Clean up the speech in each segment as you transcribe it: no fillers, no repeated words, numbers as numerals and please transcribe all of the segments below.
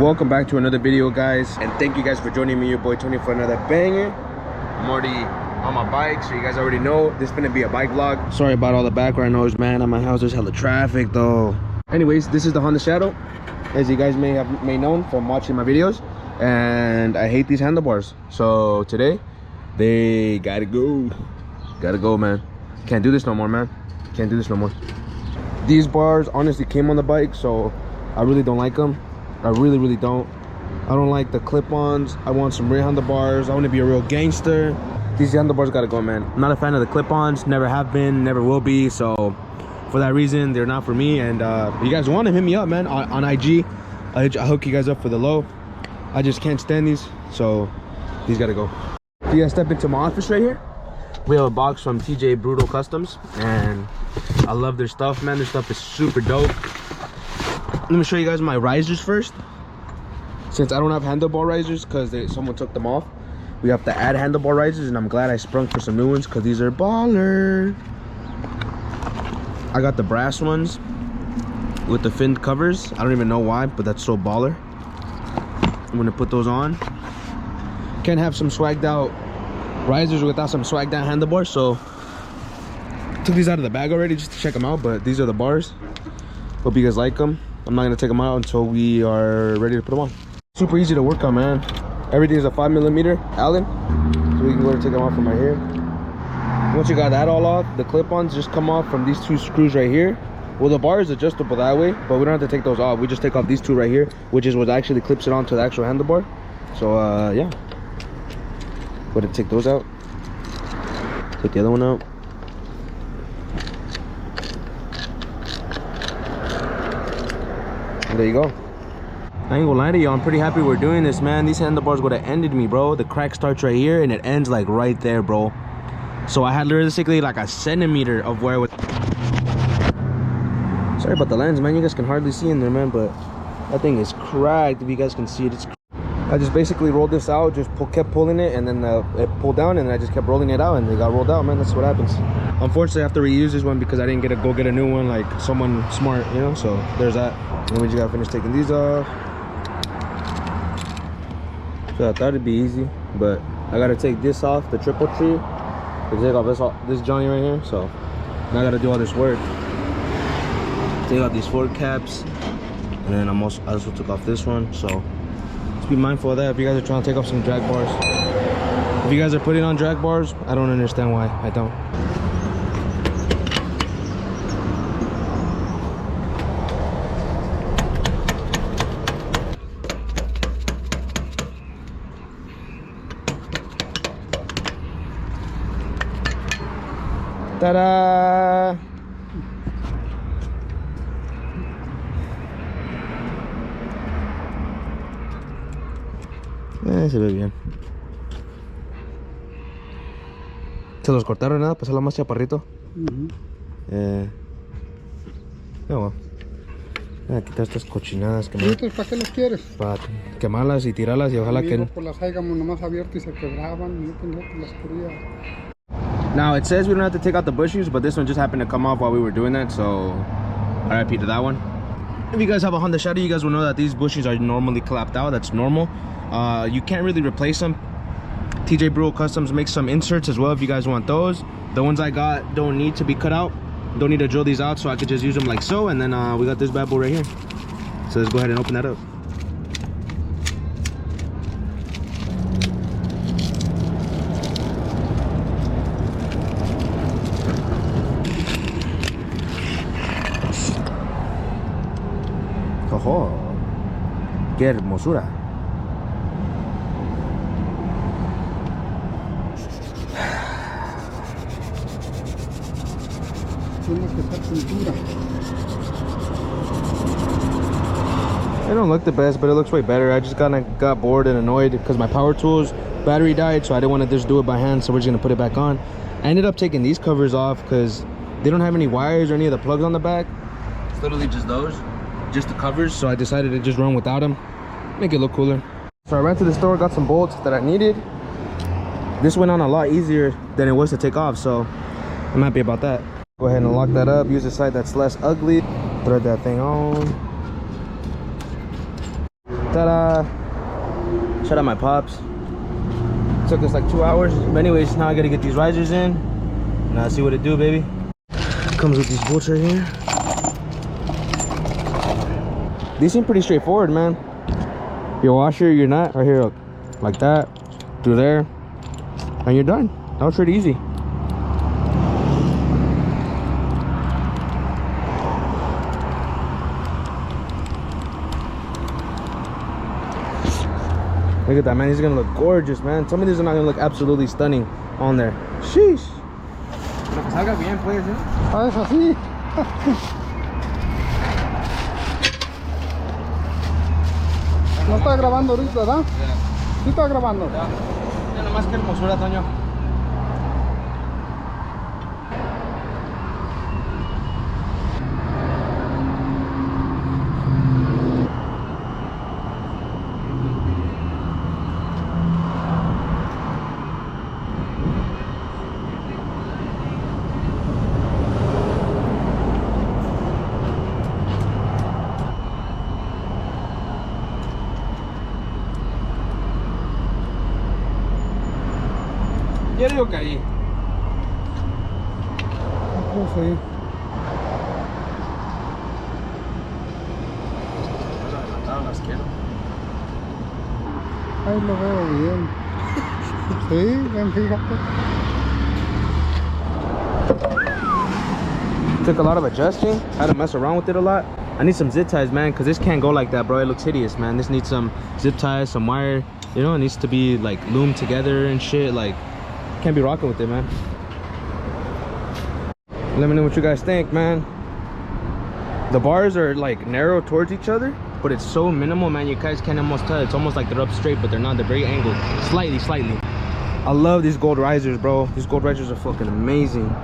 Welcome back to another video, guys, and thank you guys for joining me, your boy Tony, for another banger. I'm already on my bike, so you guys already know this is gonna be a bike vlog. Sorry about all the background noise, man. At my house there's hella traffic though. Anyways, this is the Honda Shadow, as you guys may known from watching my videos, and I hate these handlebars, so today they gotta go, man. Can't do this no more, man. Can't do this no more. These bars honestly came on the bike, so I really don't like them. I really don't. I don't like the clip-ons. I want some real handlebars. I want to be a real gangster. These handlebars gotta go, man. I'm not a fan of the clip-ons. Never have been, never will be. So for that reason, they're not for me. And if you guys want to hit me up, man, on IG. I hook you guys up for the low. I just can't stand these, so these gotta go. If you guys step into my office right here, we have a box from TJ Brutal Customs, and I love their stuff, man. Their stuff is super dope. Let me show you guys my risers first. Since I don't have handlebar risers because someone took them off, we have to add handlebar risers, and I'm glad I sprung for some new ones because these are baller. I got the brass ones with the finned covers. I don't even know why, but that's so baller. I'm gonna put those on. Can't have some swagged out risers without some swagged out handlebars, so took these out of the bag already just to check them out, but these are the bars. Hope you guys like them. I'm not gonna take them out until we are ready to put them on. Super easy to work on, man. Everything is a 5mm Allen, so we can go to take them off from right here. Once you got that all off, the clip-ons just come off from these two screws right here. Well, the bar is adjustable that way, but we don't have to take those off. We just take off these two right here, which is what actually clips it onto the actual handlebar. So yeah, go to take those out. Take the other one out. And there you go. I ain't gonna lie to you, I'm pretty happy we're doing this, man. These handlebars would have ended me, bro. The crack starts right here and it ends like right there, bro. So I had realistically like a centimeter of where it would. Sorry about the lens, man. You guys can hardly see in there, man, but that thing is cracked. If you guys can see it, I just basically rolled this out, just kept pulling it, and then it pulled down, and I just kept rolling it out, and it got rolled out, man. That's what happens. Unfortunately, I have to reuse this one because I didn't go get a new one like someone smart, you know. So there's that. And we just gotta finish taking these off. So I thought it'd be easy, but I gotta take this off, the triple tree, to take off this Johnny right here. So now I gotta do all this work. Take out these fork caps, and then I also took off this one. So just be mindful of that if you guys are trying to take off some drag bars. If you guys are putting on drag bars, I don't understand why. I don't. Ta-da! Se ve bien. ¿Se los cortaron nada? ¿Pasarlo más chaparrito? No, voy a quitar estas cochinadas que me... ¿Para qué los quieres? Para quemarlas y tirarlas y ojalá que... Pues las hayamos nomás abierto y se quebraban, yo pensé que las quería. Now it says we don't have to take out the bushings, but this one just happened to come off while we were doing that, so RIP to that one. If you guys have a Honda Shadow, you guys will know that these bushings are normally clapped out. That's normal. You can't really replace them. TJ Brutal Customs makes some inserts as well if you guys want those. The ones I got don't need to be cut out. Don't need to drill these out, so I could just use them like so. And then we got this bad boy right here. So let's go ahead and open that up. ¡Ojo! ¡Qué hermosura! Tiene que estar pintura. It don't look the best, but it looks way better. I just got bored and annoyed because my power tools battery died, so I didn't want to just do it by hand, so we're just gonna put it back on. I ended up taking these covers off because they don't have any wires or any of the plugs on the back. It's literally just those. Just the covers, so I decided to just run without them, make it look cooler. So I ran to the store, got some bolts that I needed. This went on a lot easier than it was to take off, so I'm happy about that. Go ahead and lock that up, use a side that's less ugly, thread that thing on. Ta-da! Shout out my pops. Took us like 2 hours. But anyways, now I gotta get these risers in. Now see what it do, baby. Comes with these bolts right here. These seem pretty straightforward, man. Your washer, your nut, right here, look. Like that. Through there. And you're done. That was pretty easy. Look at that, man. He's gonna look gorgeous, man. Tell me these are not gonna look absolutely stunning on there. Sheesh. Pero que salga bien, pues, ¿eh? Ah, es así. No está grabando ahorita, ¿verdad? Sí está grabando. Ya nomás que hermosura, Toño. Yo digo que ahí. No sé. Ahí lo veo bien. Sí, bien, fíjate. Took a lot of adjusting. Had to mess around with it a lot. I need some zip ties, man, because this can't go like that, bro. It looks hideous, man. This needs some zip ties, some wire. You know, it needs to be like loomed together and shit. Like, can't be rocking with it, man. Let me know what you guys think, man. The bars are like narrow towards each other, but it's so minimal, man. You guys can't almost tell. It's almost like they're up straight, but they're not. They're very angled, slightly. I love these gold risers, bro. These gold risers are fucking amazing.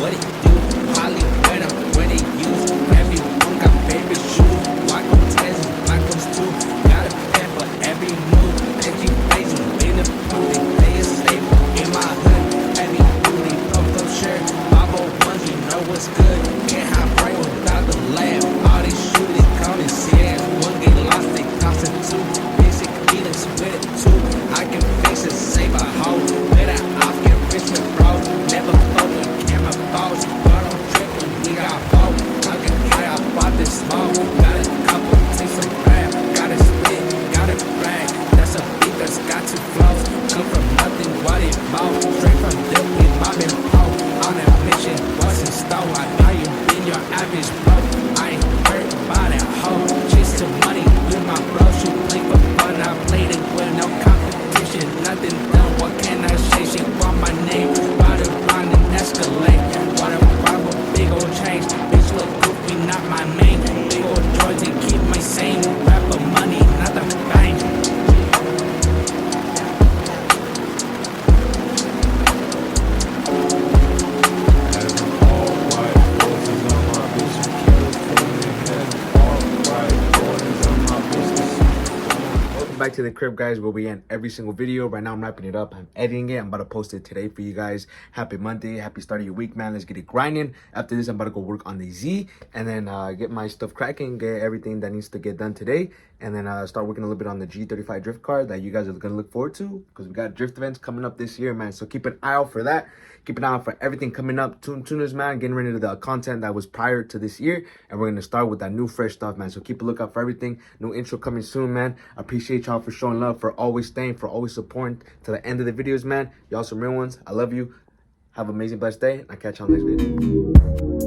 What it do? Holly back to the crib, guys, where we end every single video. Right now I'm wrapping it up, I'm editing it, I'm about to post it today for you guys. Happy Monday, happy start of your week, man. Let's get it grinding. After this, I'm about to go work on the Z and then get my stuff cracking, get everything that needs to get done today, and then start working a little bit on the G35 drift car that you guys are gonna look forward to, because we got drift events coming up this year, man. So keep an eye out for that. Keep an eye out for everything coming up. Tuners, man, getting rid of the content that was prior to this year, and we're gonna start with that new fresh stuff, man. So keep a lookout for everything. New intro coming soon, man. I appreciate y'all for showing love, for always staying, for always supporting to the end of the videos, man. Y'all some real ones. I love you. Have an amazing, blessed day. I'll catch y'all next video.